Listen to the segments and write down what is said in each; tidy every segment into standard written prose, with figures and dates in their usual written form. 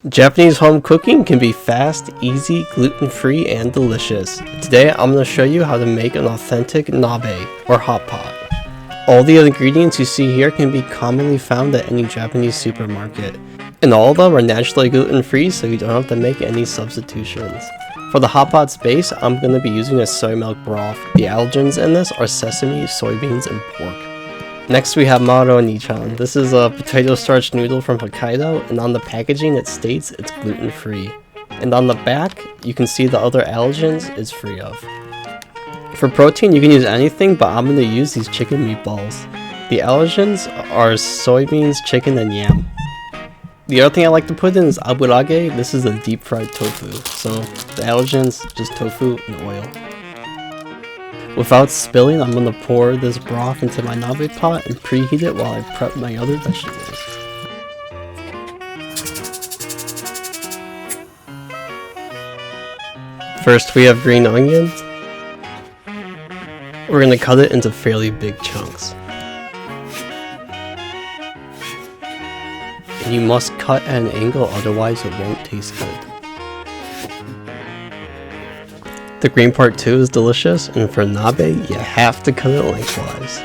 Japanese home cooking can be fast, easy, gluten-free, and delicious. Today I'm going to show you how to make an authentic nabe, or hot pot. All the ingredients you see here can be commonly found at any Japanese supermarket, and all of them are naturally gluten-free, so you don't have to make any substitutions. For the hot pot's base, I'm going to be using a Soymilk broth. The allergens in this are sesame, soybeans, and pork. Next we have Maro Nichan. This is a potato starch noodle from Hokkaido, and on the packaging it states it's gluten-free. And on the back, you can see the other allergens it's free of. For protein, you can use anything, but I'm going to use these chicken meatballs. The allergens are soybeans, chicken, and yam. The other thing I like to put in is Aburage. This is a deep fried tofu. So the allergens, just tofu and oil. Without spilling, I'm going to pour this broth into my nabe pot and preheat it while I prep my other vegetables. First we have green onions. We're going to cut it into fairly big chunks. And you must cut at an angle, otherwise it won't taste good. The green part too is delicious, and for nabe, you have to cut it lengthwise.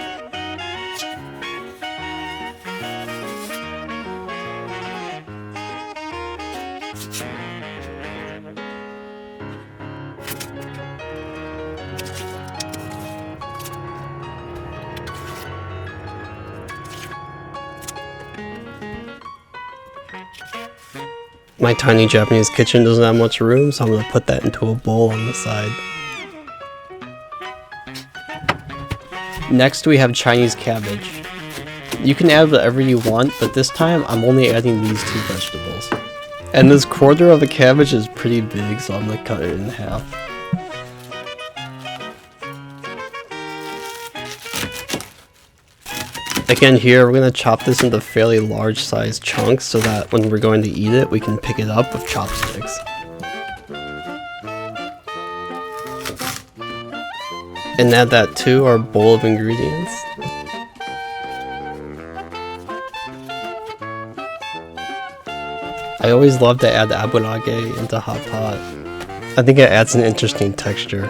My tiny Japanese kitchen doesn't have much room, so I'm going to put that into a bowl on the side. Next we have Chinese cabbage. You can add whatever you want, but this time I'm only adding these two vegetables. And this quarter of a cabbage is pretty big, so I'm going to cut it in half. Again here, we're going to chop this into fairly large sized chunks so that when we're going to eat it, we can pick it up with chopsticks. And add that to our bowl of ingredients. I always love to add Aburage into hot pot. I think it adds an interesting texture.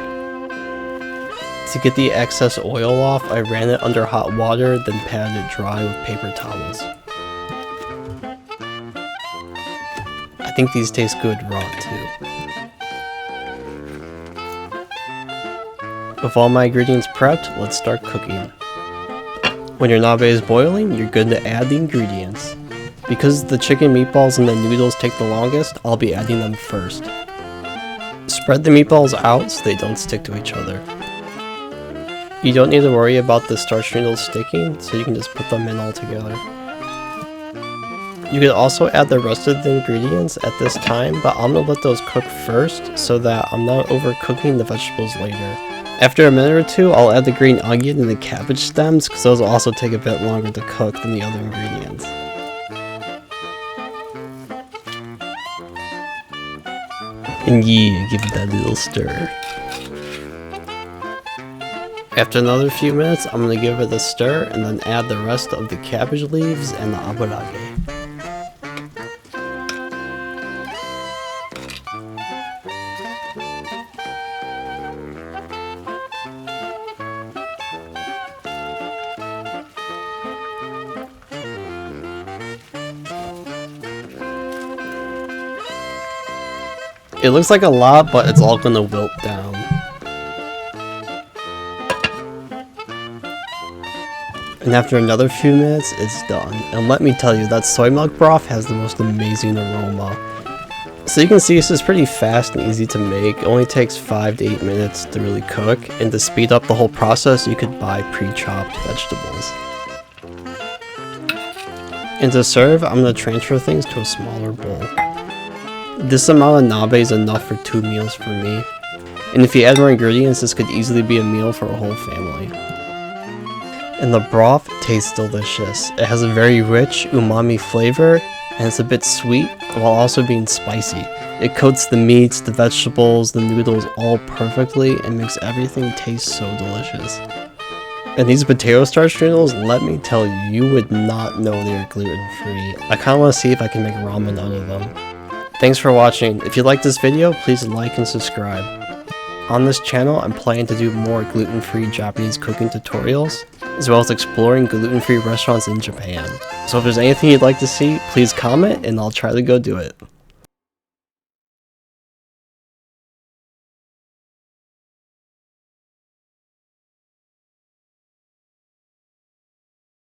To get the excess oil off, I ran it under hot water, then patted it dry with paper towels. I think these taste good raw too. With all my ingredients prepped, let's start cooking. When your nabe is boiling, you're good to add the ingredients. Because the chicken meatballs and the noodles take the longest, I'll be adding them first. Spread the meatballs out so they don't stick to each other. You don't need to worry about the starch noodles sticking, so you can just put them in all together. You could also add the rest of the ingredients at this time, but I'm going to let those cook first so that I'm not overcooking the vegetables later. After a minute or two, I'll add the green onion and the cabbage stems, because those will also take a bit longer to cook than the other ingredients. And yeah, give it that little stir. After another few minutes, I'm going to give it a stir and then add the rest of the cabbage leaves and the aburage. It looks like a lot, but it's all going to wilt down. And after another few minutes, it's done. And let me tell you, that Soymilk broth has the most amazing aroma. So you can see this is pretty fast and easy to make. It only takes 5 to 8 minutes to really cook. And to speed up the whole process, you could buy pre-chopped vegetables. And to serve, I'm going to transfer things to a smaller bowl. This amount of nabe is enough for 2 meals for me. And if you add more ingredients, this could easily be a meal for a whole family. And the broth tastes delicious. It has a very rich umami flavor, and it's a bit sweet while also being spicy. It coats the meats, the vegetables, the noodles all perfectly and makes everything taste so delicious. And these potato starch noodles, let me tell you, you would not know they're gluten-free. I kinda wanna see if I can make ramen out of them. Thanks for watching. If you liked this video, please like and subscribe. On this channel, I'm planning to do more gluten-free Japanese cooking tutorials, as well as exploring gluten-free restaurants in Japan. So if there's anything you'd like to see, please comment and I'll try to go do it.